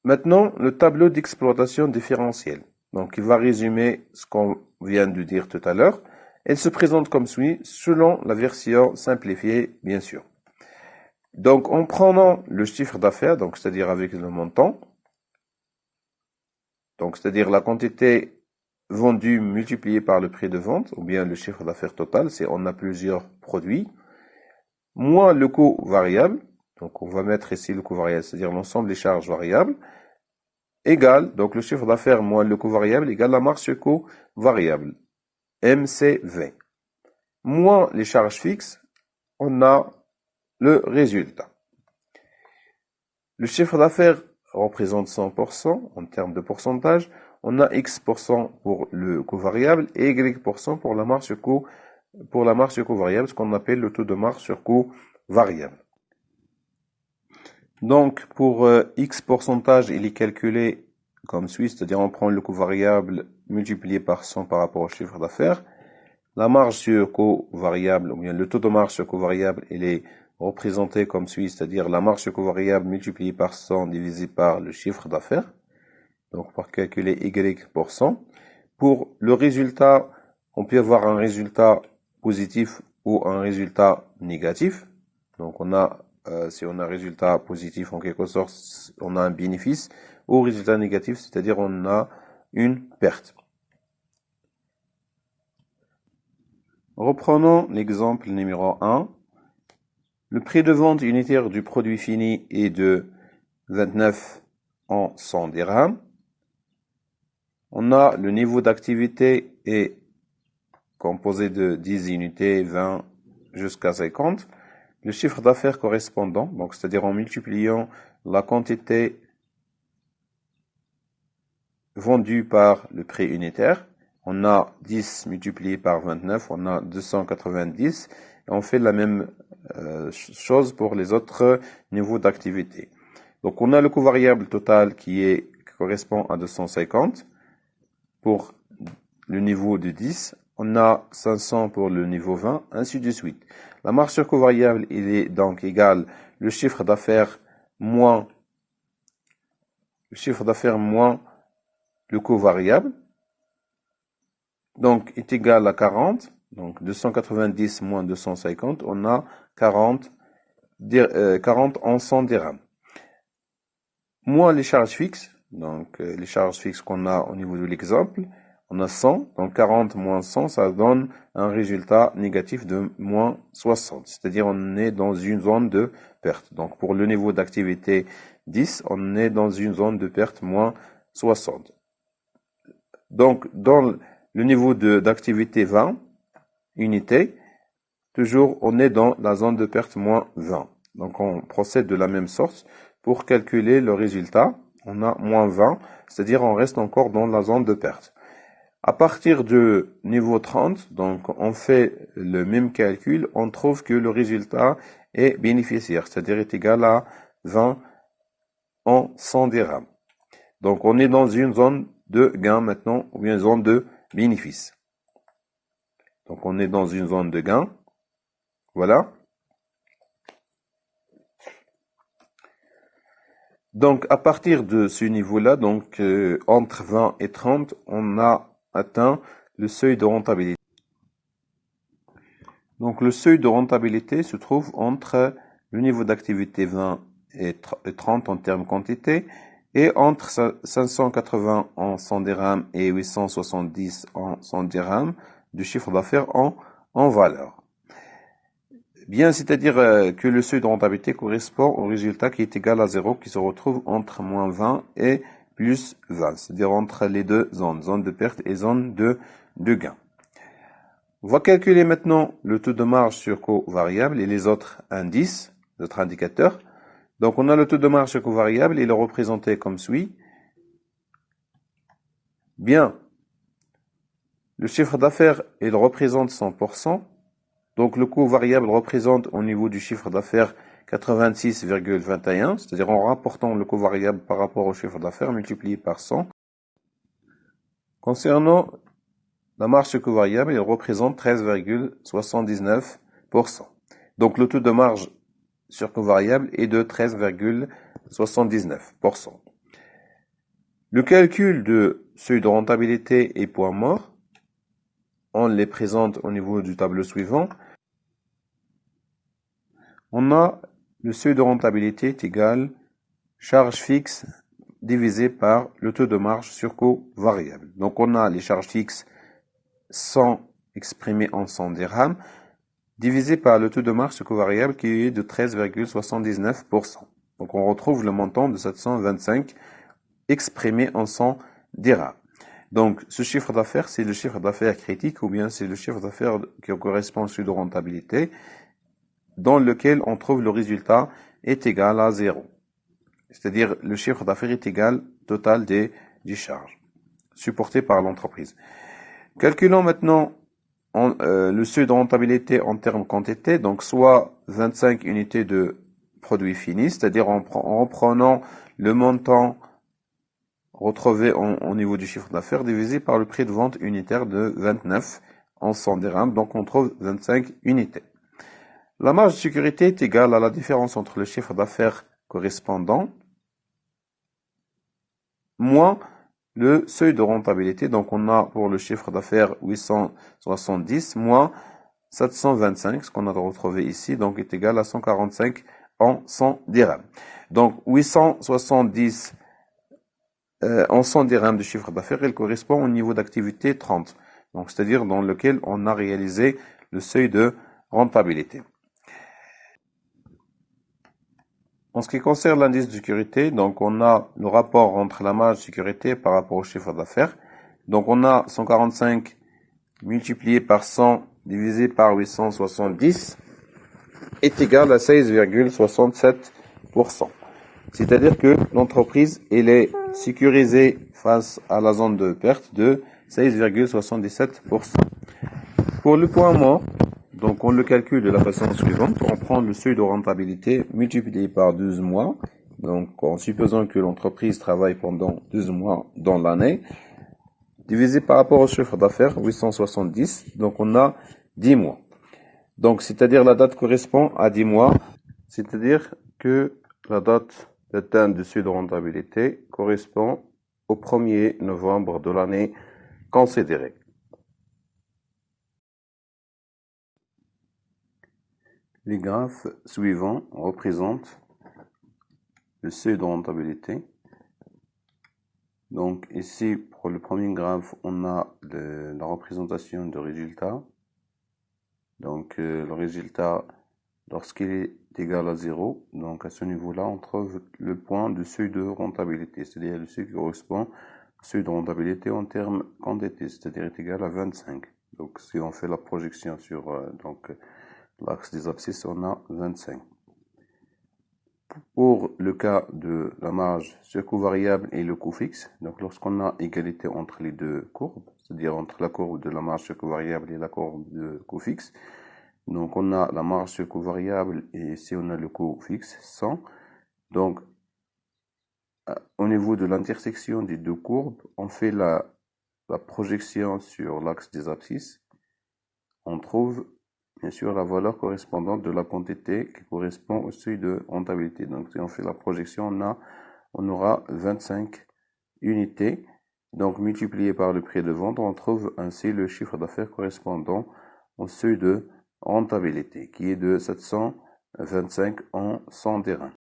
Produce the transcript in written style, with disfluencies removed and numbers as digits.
Maintenant, le tableau d'exploitation différentielle. Donc, il va résumer ce qu'on vient de dire tout à l'heure. Elle se présente comme suit, selon la version simplifiée, bien sûr. Donc, en prenant le chiffre d'affaires, donc c'est-à-dire avec le montant, donc c'est-à-dire la quantité vendue multipliée par le prix de vente, ou bien le chiffre d'affaires total, c'est on a plusieurs produits, moins le coût variable, donc on va mettre ici le coût variable, c'est-à-dire l'ensemble des charges variables, égale, donc le chiffre d'affaires moins le coût variable égale la marge sur coût variable, MCV. Moins les charges fixes, on a le résultat. Le chiffre d'affaires représente 100% en termes de pourcentage. On a X% pour le coût variable et Y% pour la marge sur coût, variable, ce qu'on appelle le taux de marge sur coût variable. Donc, pour X pourcentage, il est calculé comme suit, c'est-à-dire on prend le coût variable multiplié par 100 par rapport au chiffre d'affaires. La marge sur coût variable, ou bien le taux de marge sur coût variable, il est représenté comme suit, c'est-à-dire la marge sur coût variable multipliée par 100 divisé par le chiffre d'affaires. Donc, pour calculer Y%. Pour le résultat, on peut avoir un résultat positif ou un résultat négatif. Donc, si on a un résultat positif, en quelque sorte, on a un bénéfice, ou résultat négatif, c'est-à-dire on a une perte. Reprenons l'exemple numéro 1. Le prix de vente unitaire du produit fini est de 29 en 100 dirhams. On a le niveau d'activité est composé de 10 unités, 20 jusqu'à 50. Le chiffre d'affaires correspondant, donc c'est-à-dire en multipliant la quantité vendue par le prix unitaire, on a 10 multiplié par 29, on a 290, et on fait la même chose pour les autres niveaux d'activité. Donc on a le coût variable total qui correspond à 250 pour le niveau de 10, on a 500 pour le niveau 20, ainsi de suite. La marge sur coût variable, il est donc égal le chiffre d'affaires moins le coût variable, donc est égal à 40, donc 290 moins 250, on a 40 en 100 dirhams. Moins les charges fixes, donc les charges fixes qu'on a au niveau de l'exemple, on a 100, donc 40 moins 100, ça donne un résultat négatif de moins 60, c'est-à-dire on est dans une zone de perte. Donc pour le niveau d'activité 10, on est dans une zone de perte moins 60. Donc dans le niveau d'activité 20 unités, toujours on est dans la zone de perte moins 20. Donc on procède de la même sorte pour calculer le résultat. On a moins 20, c'est-à-dire on reste encore dans la zone de perte. À partir du niveau 30, donc on fait le même calcul, on trouve que le résultat est bénéficiaire, c'est-à-dire est égal à 20 en 100 dirhams. Donc on est dans une zone de gain maintenant, ou bien une zone de bénéfice. Donc on est dans une zone de gain. Voilà. Donc à partir de ce niveau-là, donc entre 20 et 30, on a atteint le seuil de rentabilité. Donc le seuil de rentabilité se trouve entre le niveau d'activité 20 et 30 en termes quantité et entre 580 en 100 dirhams et 870 en 100 dirhams de chiffre d'affaires en valeur. Bien, c'est-à-dire que le seuil de rentabilité correspond au résultat qui est égal à 0, qui se retrouve entre moins 20 et plus 20, c'est-à-dire entre les deux zones, zone de perte et zone de gain. On va calculer maintenant le taux de marge sur coût variable et les autres indices, les autres indicateurs. Donc on a le taux de marge sur coût variable, il est représenté comme suit. Bien, le chiffre d'affaires, il représente 100%. Donc le coût variable représente au niveau du chiffre d'affaires 86,21, c'est-à-dire en rapportant le coût variable par rapport au chiffre d'affaires multiplié par 100. Concernant la marge sur coût variable, il représente 13,79%. Donc le taux de marge sur coût variable est de 13,79%. Le calcul de seuil de rentabilité et points morts, on les présente au niveau du tableau suivant. On a le seuil de rentabilité est égal charge fixe divisé par le taux de marge sur coût variable. Donc on a les charges fixes 100 exprimées en 100 dirhams divisé par le taux de marge sur coût variable qui est de 13,79%. Donc on retrouve le montant de 725 exprimé en 100 dirhams. Donc ce chiffre d'affaires, c'est le chiffre d'affaires critique ou bien c'est le chiffre d'affaires qui correspond au seuil de rentabilité dans lequel on trouve le résultat est égal à 0. C'est-à-dire le chiffre d'affaires est égal total des charges supportées par l'entreprise. Calculons maintenant le seuil de rentabilité en termes quantité, donc soit 25 unités de produits finis, c'est-à-dire en reprenant le montant retrouvé au niveau du chiffre d'affaires divisé par le prix de vente unitaire de 29 en 100 dirhams, donc on trouve 25 unités. La marge de sécurité est égale à la différence entre le chiffre d'affaires correspondant moins le seuil de rentabilité. Donc on a pour le chiffre d'affaires 870 moins 725, ce qu'on a retrouvé ici, donc est égal à 145 en 100 dirhams. Donc 870 en 100 dirhams de chiffre d'affaires, il correspond au niveau d'activité 30, donc c'est-à-dire dans lequel on a réalisé le seuil de rentabilité. En ce qui concerne l'indice de sécurité, donc on a le rapport entre la marge de sécurité par rapport au chiffre d'affaires. Donc on a 145 multiplié par 100 divisé par 870 est égal à 16,67%. C'est-à-dire que l'entreprise elle est sécurisée face à la zone de perte de 16,77%. Pour le point mort, donc on le calcule de la façon suivante. On prend le seuil de rentabilité multiplié par 12 mois. Donc en supposant que l'entreprise travaille pendant 12 mois dans l'année, divisé par rapport au chiffre d'affaires, 870. Donc on a 10 mois. Donc c'est-à-dire la date correspond à 10 mois. C'est-à-dire que la date d'atteinte du seuil de rentabilité correspond au 1er novembre de l'année considérée. Les graphes suivants représentent le seuil de rentabilité. Donc ici, pour le premier graphe, on a la représentation de résultat. Donc le résultat, lorsqu'il est égal à 0, donc à ce niveau-là, on trouve le point de seuil de rentabilité, c'est-à-dire le seuil qui correspond au seuil de rentabilité en termes quantité, c'est-à-dire est égal à 25. Donc si on fait la projection sur l'axe des abscisses, on a 25. Pour le cas de la marge sur coût variable et le coût fixe, donc lorsqu'on a égalité entre les deux courbes, c'est-à-dire entre la courbe de la marge sur coût variable et la courbe de coût fixe, donc on a la marge sur coût variable et ici on a le coût fixe 100. Donc au niveau de l'intersection des deux courbes, on fait la projection sur l'axe des abscisses. On trouve bien sûr la valeur correspondante de la quantité qui correspond au seuil de rentabilité. Donc si on fait la projection, on aura 25 unités. Donc multiplié par le prix de vente, on trouve ainsi le chiffre d'affaires correspondant au seuil de rentabilité qui est de 725 en 100 dirhams.